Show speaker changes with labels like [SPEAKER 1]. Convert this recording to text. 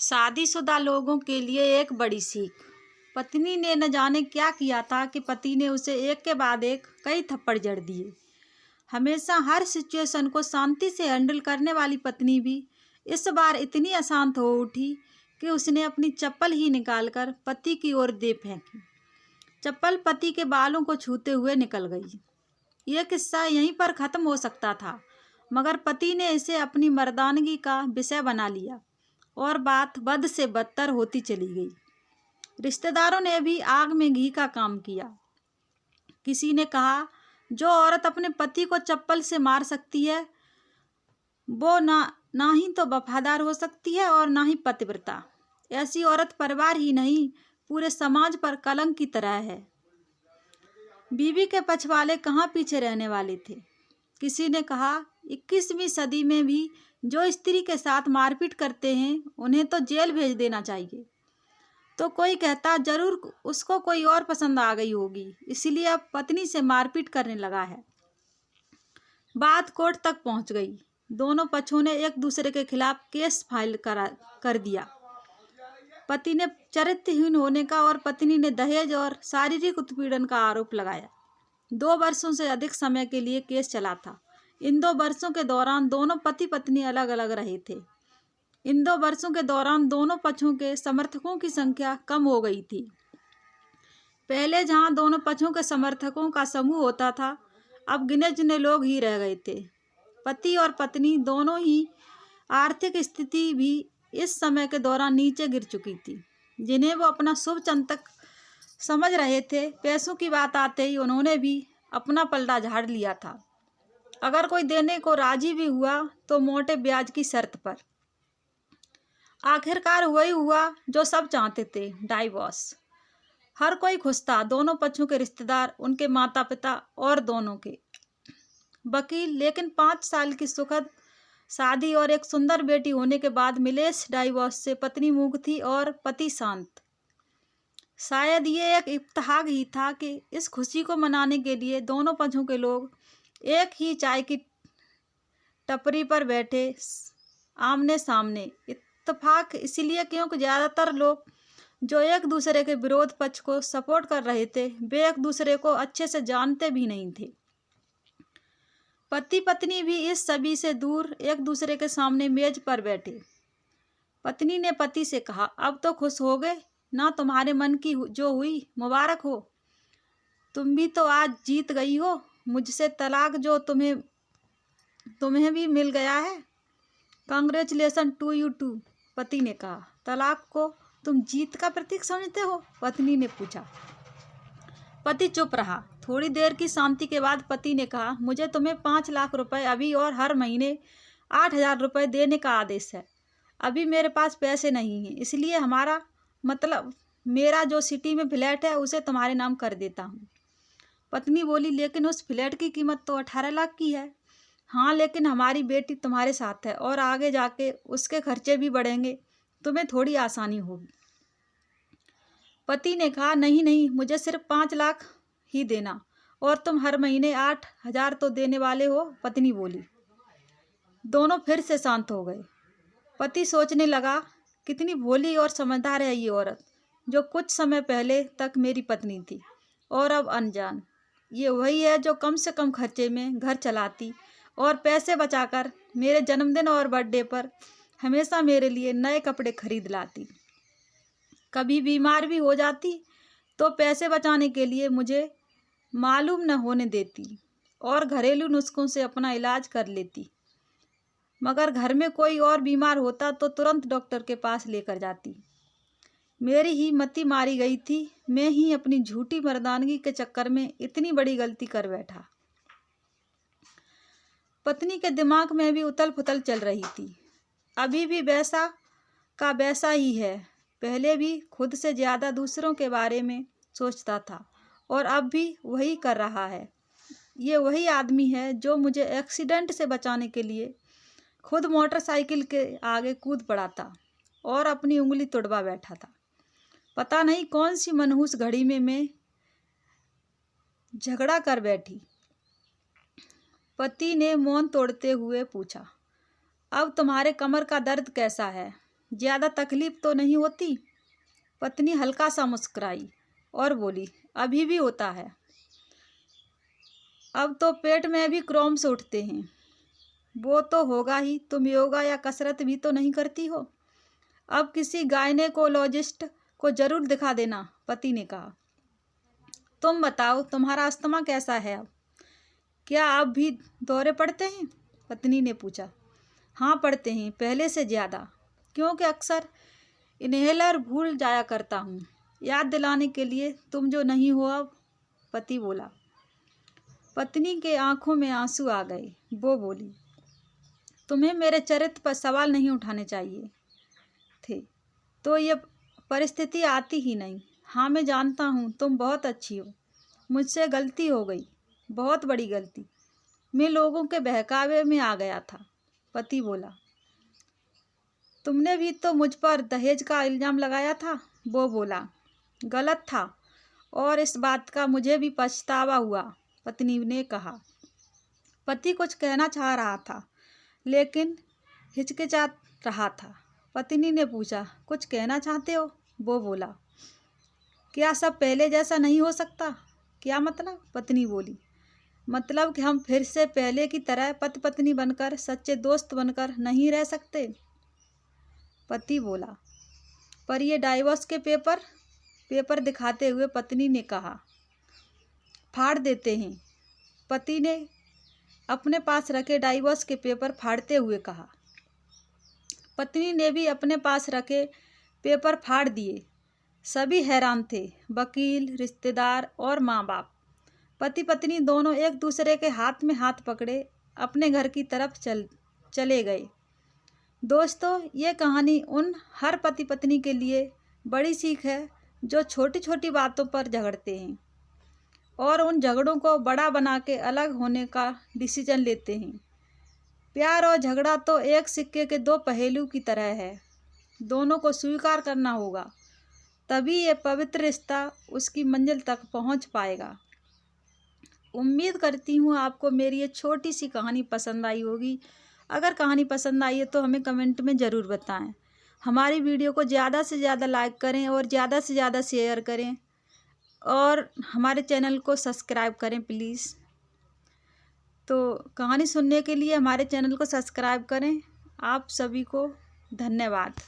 [SPEAKER 1] शादीशुदा लोगों के लिए एक बड़ी सीख। पत्नी ने न जाने क्या किया था कि पति ने उसे एक के बाद एक कई थप्पड़ जड़ दिए। हमेशा हर सिचुएशन को शांति से हैंडल करने वाली पत्नी भी इस बार इतनी अशांत हो उठी कि उसने अपनी चप्पल ही निकालकर पति की ओर दे फेंकी। चप्पल पति के बालों को छूते हुए निकल गई। यह किस्सा यहीं पर ख़त्म हो सकता था, मगर पति ने इसे अपनी मर्दानगी का विषय बना लिया और बात बद से बदतर होती चली गई। रिश्तेदारों ने भी आग में घी का काम किया। किसी ने कहा, जो औरत अपने पति को चप्पल से मार सकती है वो ना ही तो वफादार हो सकती है और ना ही पतिव्रता। ऐसी औरत परिवार ही नहीं पूरे समाज पर कलंक की तरह है। बीवी के पछवाले कहाँ पीछे रहने वाले थे। किसी ने कहा, 21वीं सदी में भी जो स्त्री के साथ मारपीट करते हैं उन्हें तो जेल भेज देना चाहिए। तो कोई कहता, जरूर उसको कोई और पसंद आ गई होगी, इसीलिए अब पत्नी से मारपीट करने लगा है। बात कोर्ट तक पहुंच गई। दोनों पक्षों ने एक दूसरे के खिलाफ केस फाइल कर दिया। पति ने चरित्रहीन होने का और पत्नी ने दहेज और शारीरिक उत्पीड़न का आरोप लगाया। 2 वर्षों से अधिक समय के लिए केस चला था। इन 2 वर्षों के दौरान दोनों पति पत्नी अलग अलग रहे थे। इन 2 वर्षों के दौरान दोनों पक्षों के समर्थकों की संख्या कम हो गई थी। पहले जहां दोनों पक्षों के समर्थकों का समूह होता था, अब गिने चुने लोग ही रह गए थे। पति और पत्नी दोनों ही आर्थिक स्थिति भी इस समय के दौरान नीचे गिर चुकी थी, जिन्हें वो अपना शुभ चिंतक समझ रहे थे। पैसों की बात आते ही उन्होंने भी अपना पलड़ा झाड़ लिया था। अगर कोई देने को राजी भी हुआ तो मोटे ब्याज की शर्त पर। आखिरकार वही हुआ जो सब चाहते थे, डाइवोर्स। हर कोई खुश था, दोनों पक्षों के रिश्तेदार, उनके माता पिता और दोनों के वकील। लेकिन 5 साल की सुखद शादी और एक सुंदर बेटी होने के बाद मिले इस डाइवोर्स से पत्नी मूक थी और पति शांत। शायद ये एक इत्तेफाक ही था कि इस खुशी को मनाने के लिए दोनों पक्षों के लोग एक ही चाय की टपरी पर बैठे आमने सामने। इत्तेफाक इसलिए क्योंकि ज़्यादातर लोग जो एक दूसरे के विरोध पक्ष को सपोर्ट कर रहे थे वे एक दूसरे को अच्छे से जानते भी नहीं थे। पति पत्नी भी इस सभी से दूर एक दूसरे के सामने मेज पर बैठे। पत्नी ने पति से कहा, अब तो खुश हो गए ना, तुम्हारे मन की जो हुई मुबारक हो। तुम भी तो आज जीत गई हो। मुझसे तलाक जो तुम्हें भी मिल गया है। कांग्रेचुलेसन टू यू टू, पति ने कहा। तलाक को तुम जीत का प्रतीक समझते हो? पत्नी ने पूछा। पति चुप रहा। थोड़ी देर की शांति के बाद पति ने कहा, मुझे तुम्हें 5 लाख रुपए अभी और हर महीने 8,000 रुपये देने का आदेश है। अभी मेरे पास पैसे नहीं हैं, इसलिए मेरा जो सिटी में फ्लैट है उसे तुम्हारे नाम कर देता हूँ। पत्नी बोली, लेकिन उस फ्लैट की कीमत तो 18 लाख की है। हाँ, लेकिन हमारी बेटी तुम्हारे साथ है और आगे जाके उसके खर्चे भी बढ़ेंगे, तुम्हें थोड़ी आसानी होगी। पति ने कहा, नहीं, मुझे सिर्फ 5 लाख ही देना और तुम हर महीने 8,000 तो देने वाले हो, पत्नी बोली। दोनों फिर से शांत हो गए। पति सोचने लगा, कितनी भोली और समझदार है ये औरत, जो कुछ समय पहले तक मेरी पत्नी थी और अब अनजान। ये वही है जो कम से कम खर्चे में घर चलाती और पैसे बचाकर मेरे जन्मदिन और बर्थडे पर हमेशा मेरे लिए नए कपड़े खरीद लाती। कभी बीमार भी हो जाती तो पैसे बचाने के लिए मुझे मालूम न होने देती और घरेलू नुस्खों से अपना इलाज कर लेती। मगर घर में कोई और बीमार होता तो तुरंत डॉक्टर के पास लेकर जाती। मेरी ही मति मारी गई थी। मैं ही अपनी झूठी मर्दानगी के चक्कर में इतनी बड़ी गलती कर बैठा। पत्नी के दिमाग में भी उथल पुथल चल रही थी। अभी भी वैसा का वैसा ही है। पहले भी खुद से ज़्यादा दूसरों के बारे में सोचता था और अब भी वही कर रहा है। ये वही आदमी है जो मुझे एक्सीडेंट से बचाने के लिए खुद मोटरसाइकिल के आगे कूद पड़ा था और अपनी उंगली तुड़वा बैठा था। पता नहीं कौन सी मनहूस घड़ी में मैं झगड़ा कर बैठी। पति ने मौन तोड़ते हुए पूछा, अब तुम्हारे कमर का दर्द कैसा है? ज़्यादा तकलीफ तो नहीं होती? पत्नी हल्का सा मुस्कुराई और बोली, अभी भी होता है। अब तो पेट में भी क्रॉम्स उठते हैं। वो तो होगा ही, तुम योगा या कसरत भी तो नहीं करती हो। अब किसी गायनेकोलॉजिस्ट को जरूर दिखा देना, पति ने कहा। तुम बताओ, तुम्हारा अस्थमा कैसा है अब? क्या अब भी दौरे पड़ते हैं? पत्नी ने पूछा। हाँ पड़ते हैं, पहले से ज़्यादा, क्योंकि अक्सर इन्हेलर भूल जाया करता हूँ, याद दिलाने के लिए तुम जो नहीं हो अब, पति बोला। पत्नी के आंखों में आंसू आ गए। वो बोली, तुम्हें मेरे चरित्र पर सवाल नहीं उठाने चाहिए थे, तो ये परिस्थिति आती ही नहीं। हाँ मैं जानता हूँ तुम बहुत अच्छी हो, मुझसे गलती हो गई, बहुत बड़ी गलती। मैं लोगों के बहकावे में आ गया था, पति बोला। तुमने भी तो मुझ पर दहेज का इल्ज़ाम लगाया था, वो बोला। गलत था और इस बात का मुझे भी पछतावा हुआ, पत्नी ने कहा। पति कुछ कहना चाह रहा था लेकिन हिचकिचा रहा था। पत्नी ने पूछा, कुछ कहना चाहते हो? वो बोला। क्या सब पहले जैसा नहीं हो सकता? क्या मतलब? पत्नी बोली। मतलब कि हम फिर से पहले की तरह पति पत्नी बनकर, सच्चे दोस्त बनकर नहीं रह सकते? पति बोला। पर ये डाइवोर्स के पेपर दिखाते हुए पत्नी ने कहा। फाड़ देते हैं, पति ने अपने पास रखे डाइवोर्स के पेपर फाड़ते हुए कहा। पत्नी ने भी अपने पास रखे पेपर फाड़ दिए। सभी हैरान थे, वकील, रिश्तेदार और माँ बाप। पति पत्नी दोनों एक दूसरे के हाथ में हाथ पकड़े अपने घर की तरफ चले गए। दोस्तों, ये कहानी उन हर पति पत्नी के लिए बड़ी सीख है जो छोटी छोटी बातों पर झगड़ते हैं और उन झगड़ों को बड़ा बना के अलग होने का डिसीजन लेते हैं। प्यार और झगड़ा तो एक सिक्के के दो पहलू की तरह है, दोनों को स्वीकार करना होगा, तभी ये पवित्र रिश्ता उसकी मंजिल तक पहुंच पाएगा। उम्मीद करती हूँ आपको मेरी ये छोटी सी कहानी पसंद आई होगी। अगर कहानी पसंद आई है तो हमें कमेंट में ज़रूर बताएं। हमारी वीडियो को ज़्यादा से ज़्यादा लाइक करें और ज़्यादा से ज़्यादा शेयर करें और हमारे चैनल को सब्सक्राइब करें प्लीज़। तो कहानी सुनने के लिए हमारे चैनल को सब्सक्राइब करें। आप सभी को धन्यवाद।